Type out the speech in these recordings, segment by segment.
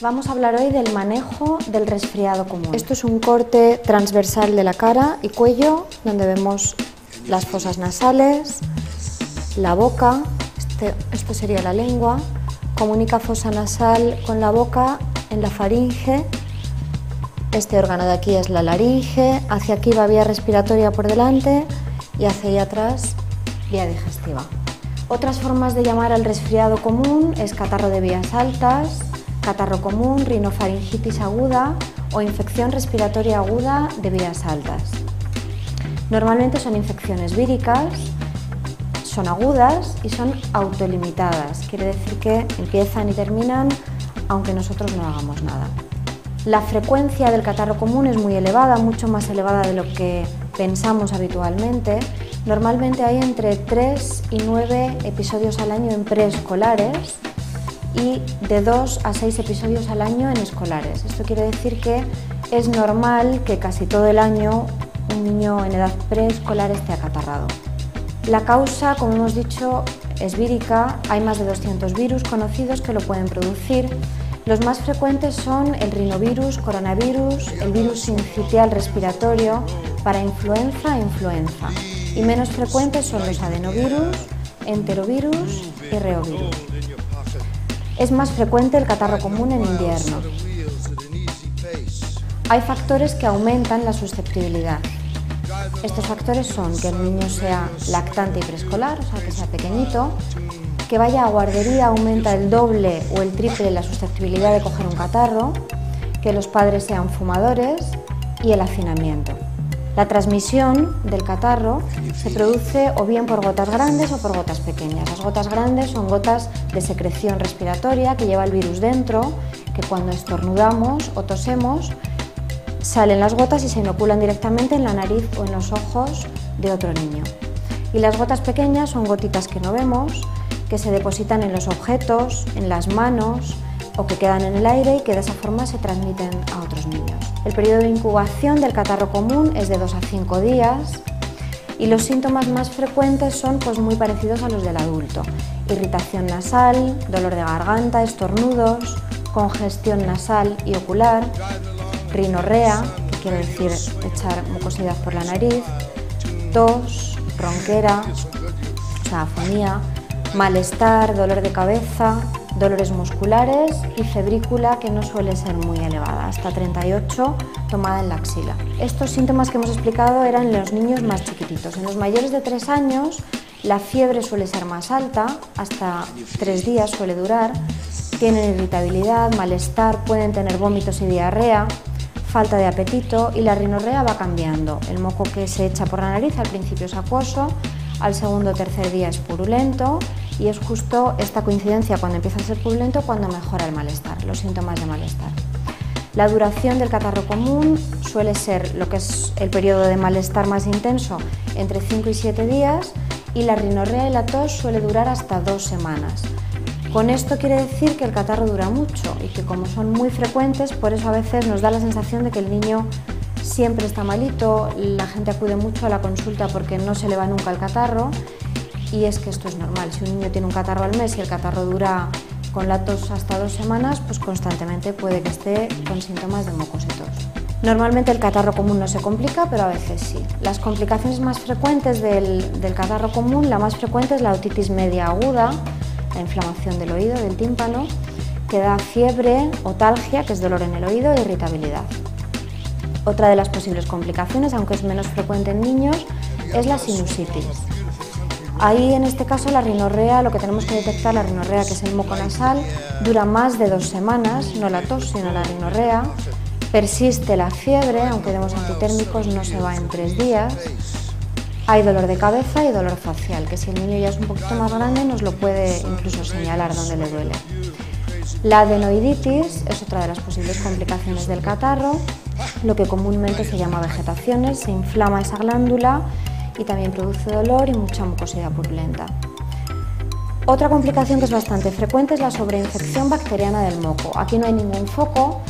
Vamos a hablar hoy del manejo del resfriado común. Esto es un corte transversal de la cara y cuello, donde vemos las fosas nasales, la boca, esto sería la lengua, comunica fosa nasal con la boca en la faringe, este órgano de aquí es la laringe, hacia aquí va vía respiratoria por delante y hacia allá atrás vía digestiva. Otras formas de llamar al resfriado común es catarro de vías altas, catarro común, rinofaringitis aguda o infección respiratoria aguda de vías altas. Normalmente son infecciones víricas, son agudas y son autolimitadas, quiere decir que empiezan y terminan aunque nosotros no hagamos nada. La frecuencia del catarro común es muy elevada, mucho más elevada de lo que pensamos habitualmente. Normalmente hay entre 3 y 9 episodios al año en preescolares y de 2 a 6 episodios al año en escolares. Esto quiere decir que es normal que casi todo el año un niño en edad preescolar esté acatarrado. La causa, como hemos dicho, es vírica. Hay más de 200 virus conocidos que lo pueden producir. Los más frecuentes son el rinovirus, coronavirus, el virus sincitial respiratorio para influenza e influenza. Y menos frecuentes son los adenovirus, enterovirus y reovirus. Es más frecuente el catarro común en invierno. Hay factores que aumentan la susceptibilidad. Estos factores son que el niño sea lactante y preescolar, o sea que sea pequeñito, que vaya a guardería aumenta el doble o el triple la susceptibilidad de coger un catarro, que los padres sean fumadores y el hacinamiento. La transmisión del catarro se produce o bien por gotas grandes o por gotas pequeñas. Las gotas grandes son gotas de secreción respiratoria que lleva el virus dentro, que cuando estornudamos o tosemos salen las gotas y se inoculan directamente en la nariz o en los ojos de otro niño. Y las gotas pequeñas son gotitas que no vemos, que se depositan en los objetos, en las manos o que quedan en el aire y que de esa forma se transmiten a otros niños. El periodo de incubación del catarro común es de 2 a 5 días y los síntomas más frecuentes son muy parecidos a los del adulto. Irritación nasal, dolor de garganta, estornudos, congestión nasal y ocular, rinorrea, que quiere decir echar mucosidad por la nariz, tos, ronquera, o sea, afonía, malestar, dolor de cabeza, dolores musculares y febrícula que no suele ser muy elevada, hasta 38 tomada en la axila. Estos síntomas que hemos explicado eran en los niños más chiquititos. En los mayores de 3 años la fiebre suele ser más alta, hasta 3 días suele durar, tienen irritabilidad, malestar, pueden tener vómitos y diarrea, falta de apetito y la rinorrea va cambiando. El moco que se echa por la nariz al principio es acuoso, al segundo o tercer día es purulento y es justo esta coincidencia cuando empieza a ser purulento cuando mejora el malestar, los síntomas de malestar. La duración del catarro común suele ser lo que es el periodo de malestar más intenso entre 5 y 7 días y la rinorrea y la tos suele durar hasta 2 semanas. Con esto quiere decir que el catarro dura mucho y que como son muy frecuentes, por eso a veces nos da la sensación de que el niño siempre está malito, la gente acude mucho a la consulta porque no se le va nunca el catarro y es que esto es normal. Si un niño tiene un catarro al mes y el catarro dura con la tos hasta 2 semanas, pues constantemente puede que esté con síntomas de mocos y tos. Normalmente el catarro común no se complica, pero a veces sí. Las complicaciones más frecuentes del catarro común, la más frecuente es la otitis media aguda, la inflamación del oído, del tímpano, que da fiebre, otalgia, que es dolor en el oído, e irritabilidad. Otra de las posibles complicaciones, aunque es menos frecuente en niños, es la sinusitis. Ahí, en este caso, la rinorrea, lo que tenemos que detectar, la rinorrea, que es el moco nasal, dura más de 2 semanas, no la tos, sino la rinorrea. Persiste la fiebre, aunque demos antitérmicos, no se va en 3 días. Hay dolor de cabeza y dolor facial, que si el niño ya es un poquito más grande nos lo puede incluso señalar dónde le duele. La adenoiditis es otra de las posibles complicaciones del catarro, lo que comúnmente se llama vegetaciones, se inflama esa glándula y también produce dolor y mucha mucosidad purulenta. Otra complicación que es bastante frecuente es la sobreinfección bacteriana del moco. Aquí no hay ningún foco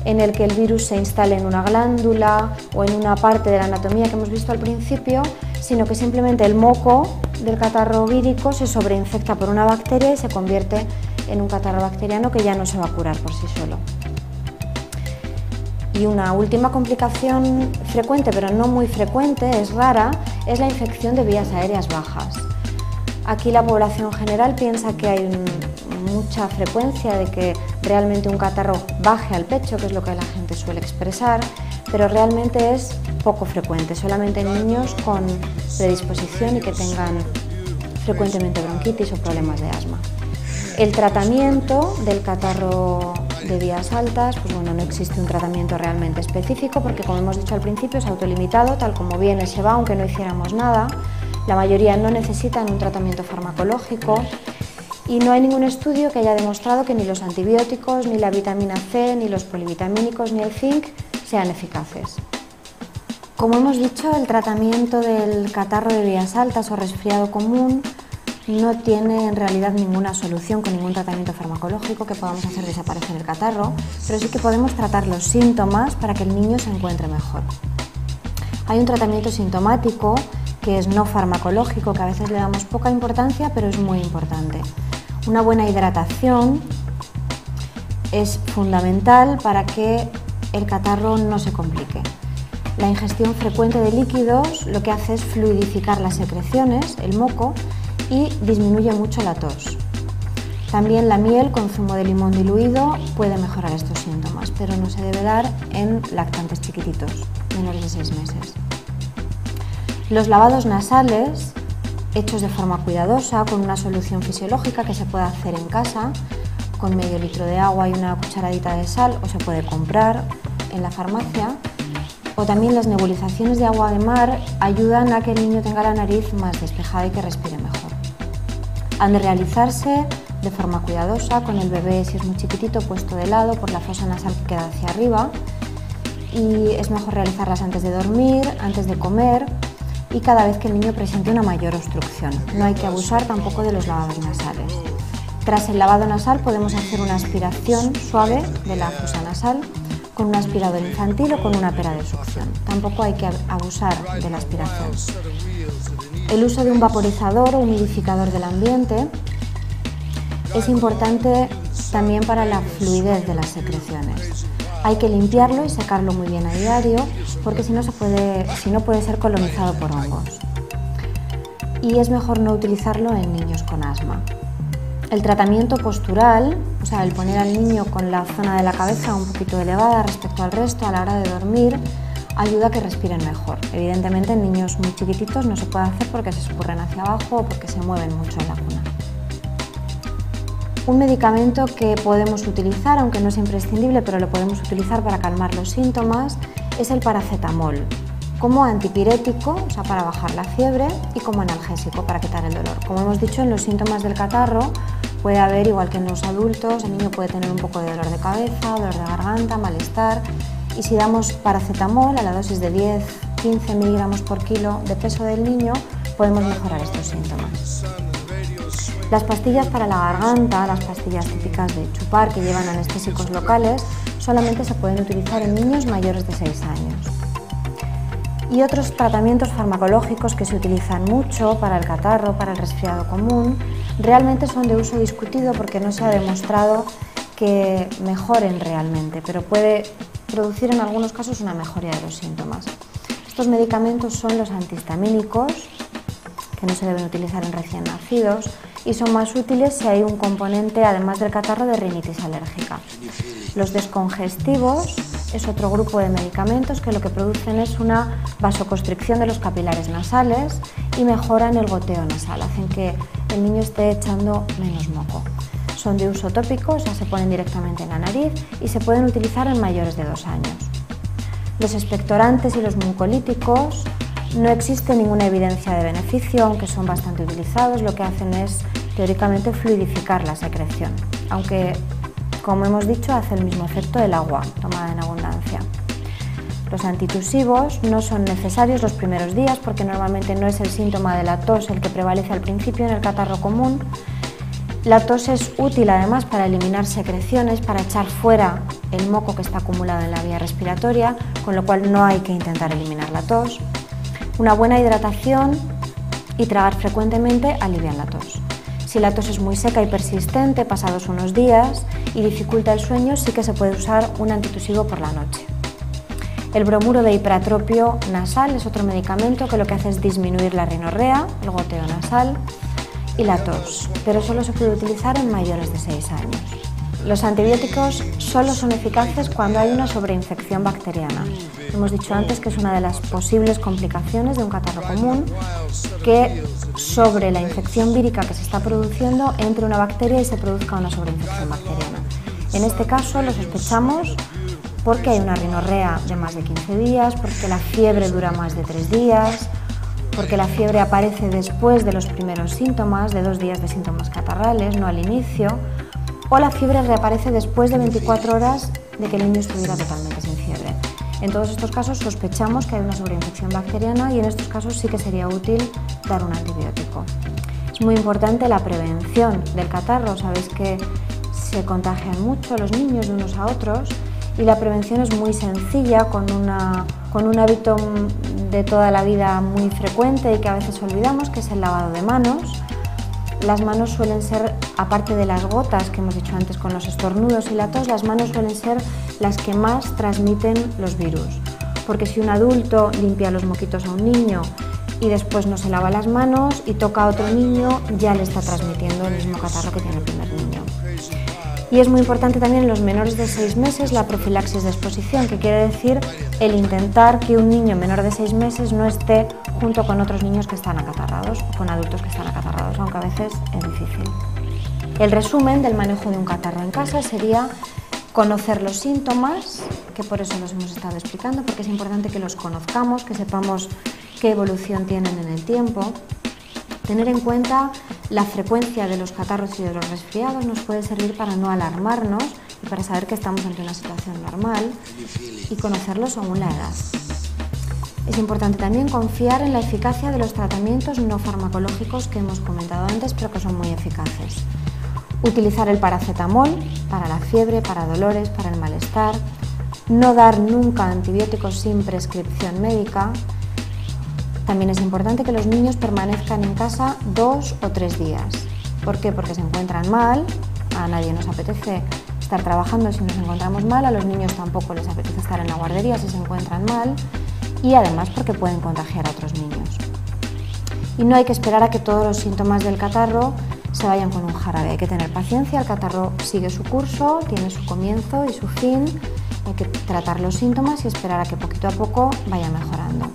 en el que el virus se instale en una glándula o en una parte de la anatomía que hemos visto al principio, sino que simplemente el moco del catarro vírico se sobreinfecta por una bacteria y se convierte en un catarro bacteriano que ya no se va a curar por sí solo. Y una última complicación frecuente, pero no muy frecuente, es rara, es la infección de vías aéreas bajas. Aquí la población general piensa que hay mucha frecuencia de que realmente un catarro baje al pecho, que es lo que la gente suele expresar, pero realmente es poco frecuente, solamente en niños con predisposición y que tengan frecuentemente bronquitis o problemas de asma. El tratamiento del catarro de vías altas, pues bueno, no existe un tratamiento realmente específico porque, como hemos dicho al principio, es autolimitado, tal como viene se va, aunque no hiciéramos nada. La mayoría no necesitan un tratamiento farmacológico y no hay ningún estudio que haya demostrado que ni los antibióticos, ni la vitamina C, ni los polivitamínicos, ni el zinc sean eficaces. Como hemos dicho, el tratamiento del catarro de vías altas o resfriado común no tiene en realidad ninguna solución con ningún tratamiento farmacológico que podamos hacer desaparecer el catarro, pero sí que podemos tratar los síntomas para que el niño se encuentre mejor. Hay un tratamiento sintomático que es no farmacológico, que a veces le damos poca importancia, pero es muy importante. Una buena hidratación es fundamental para que el catarro no se complique. La ingestión frecuente de líquidos lo que hace es fluidificar las secreciones, el moco, y disminuye mucho la tos. También la miel con zumo de limón diluido puede mejorar estos síntomas, pero no se debe dar en lactantes chiquititos, menores de 6 meses. Los lavados nasales, hechos de forma cuidadosa, con una solución fisiológica que se puede hacer en casa, con medio litro de agua y una cucharadita de sal, o se puede comprar en la farmacia, o también las nebulizaciones de agua de mar ayudan a que el niño tenga la nariz más despejada y que respire mejor. Han de realizarse de forma cuidadosa, con el bebé, si es muy chiquitito, puesto de lado por la fosa nasal que queda hacia arriba, y es mejor realizarlas antes de dormir, antes de comer y cada vez que el niño presente una mayor obstrucción. No hay que abusar tampoco de los lavados nasales. Tras el lavado nasal podemos hacer una aspiración suave de la fosa nasal con un aspirador infantil o con una pera de succión. Tampoco hay que abusar de la aspiración. El uso de un vaporizador o humidificador del ambiente es importante también para la fluidez de las secreciones. Hay que limpiarlo y secarlo muy bien a diario porque si no puede ser colonizado por hongos. Y es mejor no utilizarlo en niños con asma. El tratamiento postural, o sea, el poner al niño con la zona de la cabeza un poquito elevada respecto al resto a la hora de dormir, ayuda a que respiren mejor. Evidentemente en niños muy chiquititos no se puede hacer porque se escurren hacia abajo o porque se mueven mucho en la cuna. Un medicamento que podemos utilizar, aunque no es imprescindible, pero lo podemos utilizar para calmar los síntomas, es el paracetamol, como antipirético, o sea, para bajar la fiebre, y como analgésico, para quitar el dolor. Como hemos dicho, en los síntomas del catarro puede haber, igual que en los adultos, el niño puede tener un poco de dolor de cabeza, dolor de garganta, malestar, y si damos paracetamol a la dosis de 10-15 miligramos por kilo de peso del niño, podemos mejorar estos síntomas. Las pastillas para la garganta, las pastillas típicas de chupar que llevan anestésicos locales, solamente se pueden utilizar en niños mayores de 6 años. Y otros tratamientos farmacológicos que se utilizan mucho para el catarro, para el resfriado común, realmente son de uso discutido porque no se ha demostrado que mejoren realmente, pero puede producir en algunos casos una mejoría de los síntomas. Estos medicamentos son los antihistamínicos, que no se deben utilizar en recién nacidos, y son más útiles si hay un componente, además del catarro, de rinitis alérgica. Los descongestivos es otro grupo de medicamentos que lo que producen es una vasoconstricción de los capilares nasales y mejoran el goteo nasal, hacen que el niño esté echando menos moco. Son de uso tópico, o sea, se ponen directamente en la nariz y se pueden utilizar en mayores de 2 años. Los expectorantes y los mucolíticos no existe ninguna evidencia de beneficio, aunque son bastante utilizados. Lo que hacen es, teóricamente, fluidificar la secreción, aunque, como hemos dicho, hace el mismo efecto del agua tomada en abundancia. Los antitusivos no son necesarios los primeros días porque normalmente no es el síntoma de la tos el que prevalece al principio en el catarro común. La tos es útil además para eliminar secreciones, para echar fuera el moco que está acumulado en la vía respiratoria, con lo cual no hay que intentar eliminar la tos. Una buena hidratación y tragar frecuentemente alivian la tos. Si la tos es muy seca y persistente, pasados unos días, y dificulta el sueño, sí que se puede usar un antitusivo por la noche. El bromuro de hiperatropio nasal es otro medicamento que lo que hace es disminuir la rinorrea, el goteo nasal y la tos, pero solo se puede utilizar en mayores de 6 años. Los antibióticos solo son eficaces cuando hay una sobreinfección bacteriana. Hemos dicho antes que es una de las posibles complicaciones de un catarro común, que sobre la infección vírica que se está produciendo entre una bacteria y se produzca una sobreinfección bacteriana. En este caso lo sospechamos porque hay una rinorrea de más de 15 días, porque la fiebre dura más de 3 días, porque la fiebre aparece después de los primeros síntomas, de 2 días de síntomas catarrales, no al inicio, o la fiebre reaparece después de 24 horas de que el niño estuviera totalmente sin fiebre. En todos estos casos sospechamos que hay una sobreinfección bacteriana y en estos casos sí que sería útil dar un antibiótico. Es muy importante la prevención del catarro. Sabéis que se contagian mucho los niños de unos a otros y la prevención es muy sencilla, con un hábito de toda la vida muy frecuente y que a veces olvidamos, que es el lavado de manos. Las manos suelen ser, aparte de las gotas que hemos dicho antes con los estornudos y la tos, las manos suelen ser las que más transmiten los virus. Porque si un adulto limpia los moquitos a un niño y después no se lava las manos y toca a otro niño, ya le está transmitiendo el mismo catarro que tiene el primer niño. Y es muy importante también en los menores de 6 meses la profilaxis de exposición, que quiere decir el intentar que un niño menor de 6 meses no esté junto con otros niños que están acatarrados o con adultos que están acatarrados, aunque a veces es difícil. El resumen del manejo de un catarro en casa sería conocer los síntomas, que por eso los hemos estado explicando, porque es importante que los conozcamos, que sepamos qué evolución tienen en el tiempo. Tener en cuenta la frecuencia de los catarros y de los resfriados nos puede servir para no alarmarnos y para saber que estamos ante una situación normal, y conocerlos según la edad. Es importante también confiar en la eficacia de los tratamientos no farmacológicos que hemos comentado antes, pero que son muy eficaces. Utilizar el paracetamol para la fiebre, para dolores, para el malestar. No dar nunca antibióticos sin prescripción médica. También es importante que los niños permanezcan en casa 2 o 3 días. ¿Por qué? Porque se encuentran mal, a nadie nos apetece estar trabajando si nos encontramos mal, a los niños tampoco les apetece estar en la guardería si se encuentran mal, y además porque pueden contagiar a otros niños. Y no hay que esperar a que todos los síntomas del catarro se vayan con un jarabe, hay que tener paciencia, el catarro sigue su curso, tiene su comienzo y su fin, hay que tratar los síntomas y esperar a que poquito a poco vaya mejorando.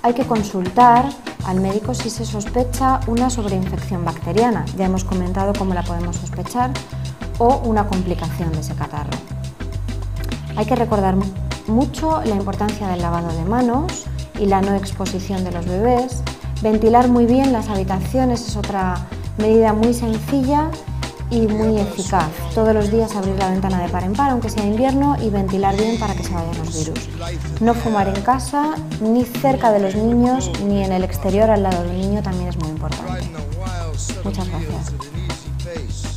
Hay que consultar al médico si se sospecha una sobreinfección bacteriana, ya hemos comentado cómo la podemos sospechar, o una complicación de ese catarro. Hay que recordar mucho la importancia del lavado de manos y la no exposición de los bebés. Ventilar muy bien las habitaciones es otra medida muy sencilla y muy eficaz. Todos los días abrir la ventana de par en par, aunque sea invierno, y ventilar bien para que se vayan los virus. No fumar en casa, ni cerca de los niños, ni en el exterior al lado del niño, también es muy importante. Muchas gracias.